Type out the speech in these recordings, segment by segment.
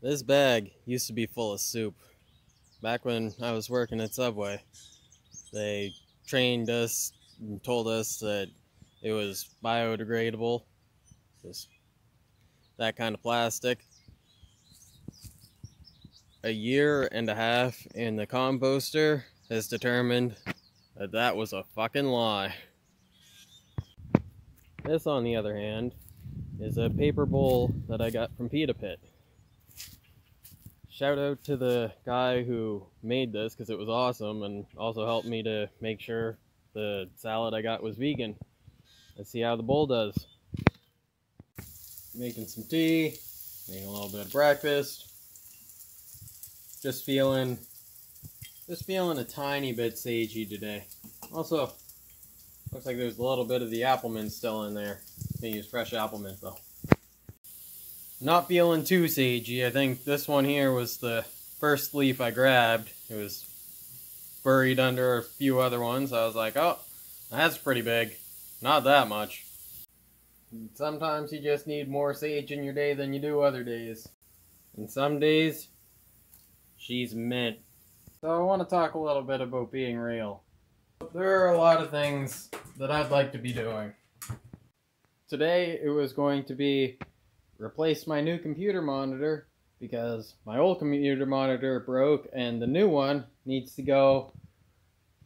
This bag used to be full of soup. Back when I was working at Subway, they trained us and told us that it was biodegradable, just that kind of plastic. A year and a half in the composter has determined that that was a fucking lie. This, on the other hand, is a paper bowl that I got from Pita Pit. Shout out to the guy who made this because it was awesome and also helped me to make sure the salad I got was vegan. Let's see how the bowl does. Making some tea, making a little bit of breakfast. Just feeling a tiny bit sagey today. Also, looks like there's a little bit of the apple mint still in there. Gonna use fresh apple mint though. Not feeling too sagey. I think this one here was the first leaf I grabbed. It was buried under a few other ones. I was like, oh, that's pretty big. Not that much. Sometimes you just need more sage in your day than you do other days. And some days, she's mint. So I want to talk a little bit about being real. There are a lot of things that I'd like to be doing. Today it was going to be replace my new computer monitor because my old computer monitor broke and the new one needs to go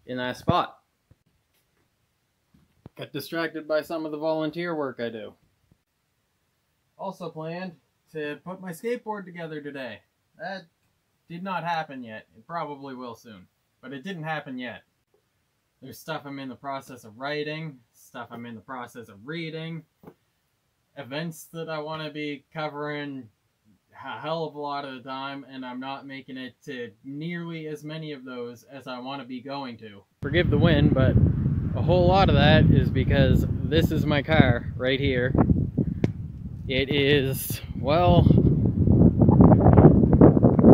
in that spot. Got distracted by some of the volunteer work I do. Also planned to put my skateboard together today. That did not happen yet. It probably will soon, but it didn't happen yet. There's stuff I'm in the process of writing, stuff I'm in the process of reading, events that I want to be covering a hell of a lot of the time, and I'm not making it to nearly as many of those as I want to be going to. Forgive the wind, but a whole lot of that is because this is my car right here. It is, well,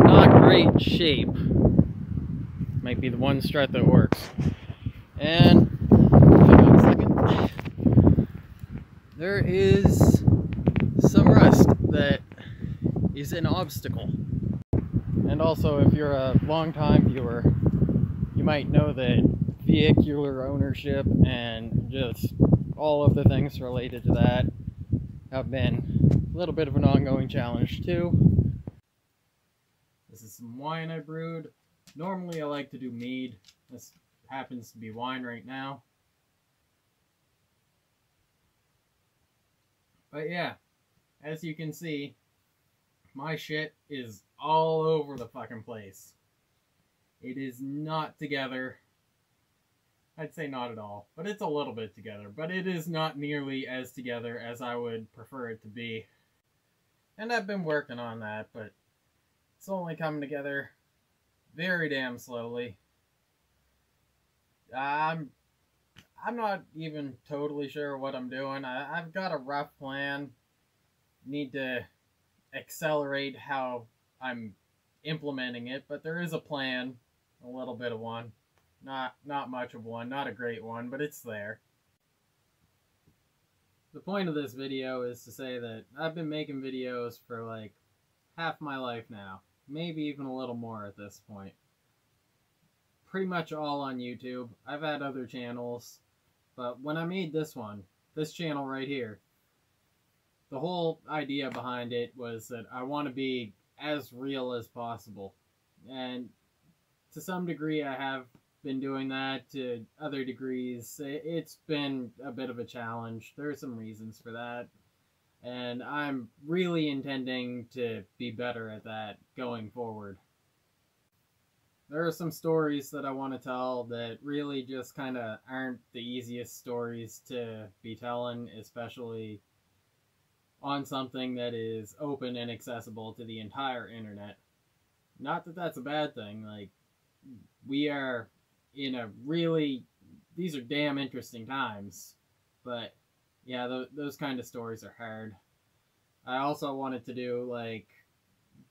not great shape. Might be the one strut that works. And hold on a second. There is some rust that is an obstacle. And also, if you're a long-time viewer, you might know that vehicular ownership and just all of the things related to that have been a little bit of an ongoing challenge too. This is some wine I brewed. Normally I like to do mead. This happens to be wine right now. But yeah, as you can see, my shit is all over the fucking place. It is not together. I'd say not at all, but it's a little bit together. But it is not nearly as together as I would prefer it to be. And I've been working on that, but it's only coming together very damn slowly. I'm not even totally sure what I'm doing. I've got a rough plan. Need to accelerate how I'm implementing it, but there is a plan, a little bit of one. Not much of one, not a great one, but it's there. The point of this video is to say that I've been making videos for like half my life now. Maybe even a little more at this point. Pretty much all on YouTube. I've had other channels, but when I made this one, this channel right here, the whole idea behind it was that I want to be as real as possible. And to some degree I have been doing that. To other degrees it's been a bit of a challenge. There are some reasons for that, and I'm really intending to be better at that going forward. There are some stories that I want to tell that really just kind of aren't the easiest stories to be telling, especially on something that is open and accessible to the entire internet. Not that that's a bad thing. Like, we are in a really, these are damn interesting times, but yeah, those kind of stories are hard. I also wanted to do like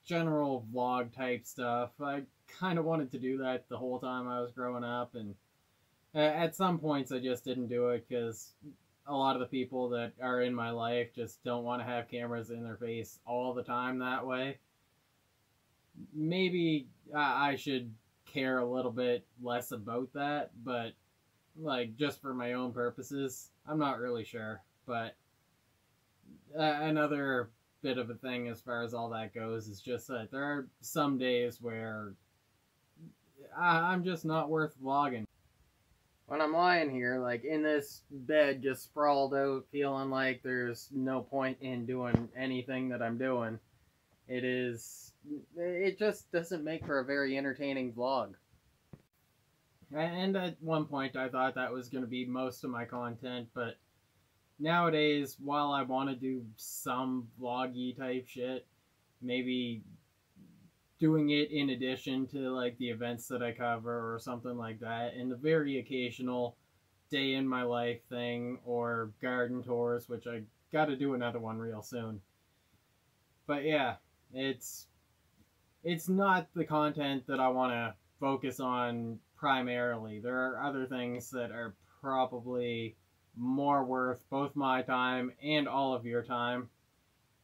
general vlog type stuff. I kind of wanted to do that the whole time I was growing up, and at some points I just didn't do it because a lot of the people that are in my life just don't want to have cameras in their face all the time that way. maybe I should care a little bit less about that, but like just for my own purposes, I'm not really sure. But another bit of a thing as far as all that goes is just that there are some days where I'm just not worth vlogging. When I'm lying here, like in this bed, just sprawled out, feeling like there's no point in doing anything that I'm doing, it just doesn't make for a very entertaining vlog. And at one point I thought that was going to be most of my content, but nowadays, while I want to do some vloggy type shit, maybe doing it in addition to like the events that I cover or something like that, and the very occasional day in my life thing or garden tours, which I got to do another one real soon. But yeah, it's not the content that I want to focus on primarily. There are other things that are probably more worth both my time and all of your time.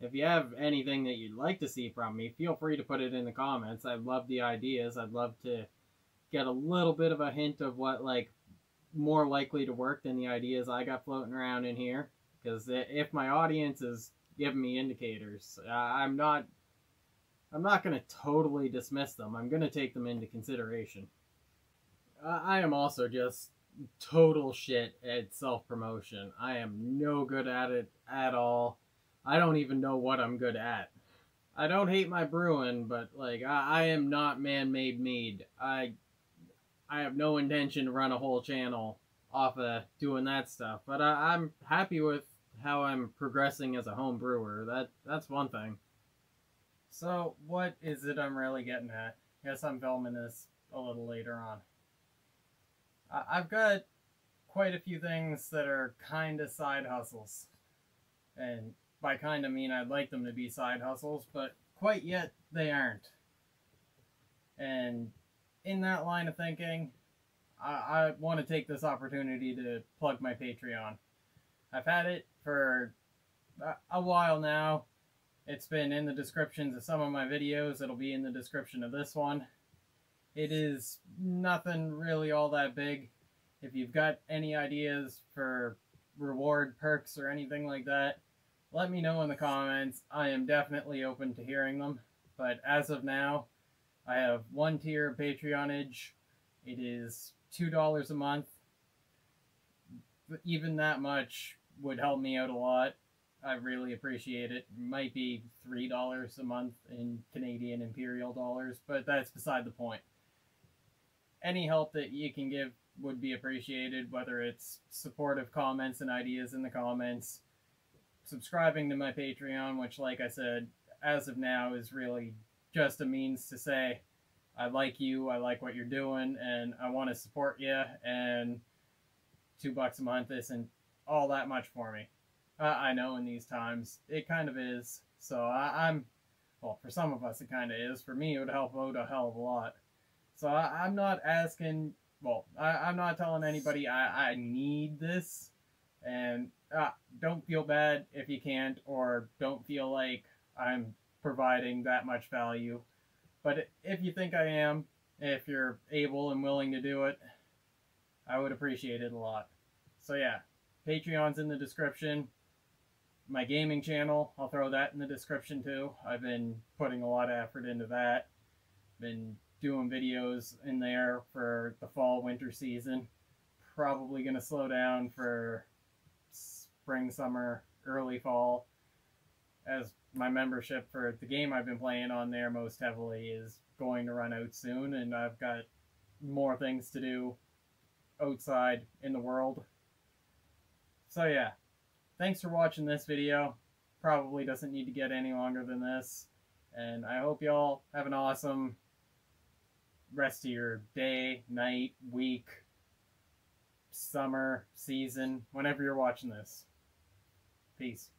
If you have anything that you'd like to see from me, feel free to put it in the comments. I'd love the ideas. I'd love to get a little bit of a hint of what like more likely to work than the ideas I got floating around in here. Because if my audience is giving me indicators, I'm not going to totally dismiss them. I'm going to take them into consideration. I am also just total shit at self-promotion. I am no good at it at all. I don't even know what I'm good at. I don't hate my brewing, but like I am not man-made mead. I have no intention to run a whole channel off of doing that stuff. But I'm happy with how I'm progressing as a home brewer. That's one thing. So what is it I'm really getting at? Guess I'm filming this a little later on. I've got quite a few things that are kind of side hustles. And by kind of mean I'd like them to be side hustles, but quite yet they aren't. And in that line of thinking, I want to take this opportunity to plug my Patreon. I've had it for a while now. It's been in the descriptions of some of my videos. It'll be in the description of this one. It is nothing really all that big. If you've got any ideas for reward perks or anything like that, let me know in the comments. I am definitely open to hearing them. But as of now, I have one tier of Patreonage. It is $2 a month. Even that much would help me out a lot. I really appreciate it. It might be $3 a month in Canadian Imperial dollars, but that's beside the point. Any help that you can give would be appreciated, whether it's supportive comments and ideas in the comments, subscribing to my Patreon, which, like I said, as of now is really just a means to say, I like you, I like what you're doing, and I want to support you, and $2 a month isn't all that much for me. I know in these times, it kind of is, so well, for some of us it kind of is. For me, it would help out a hell of a lot. So I'm not asking, well, I'm not telling anybody I need this, and don't feel bad if you can't, or don't feel like I'm providing that much value. But if you think I am, if you're able and willing to do it, I would appreciate it a lot. So yeah, Patreon's in the description. My gaming channel, I'll throw that in the description too. I've been putting a lot of effort into that. Been doing videos in there for the fall-winter season. Probably going to slow down for spring, summer, early fall, as my membership for the game I've been playing on there most heavily is going to run out soon, and I've got more things to do outside in the world. So yeah, thanks for watching this video. Probably doesn't need to get any longer than this, and I hope y'all have an awesome rest of your day, night, week, summer, season, whenever you're watching this. Peace.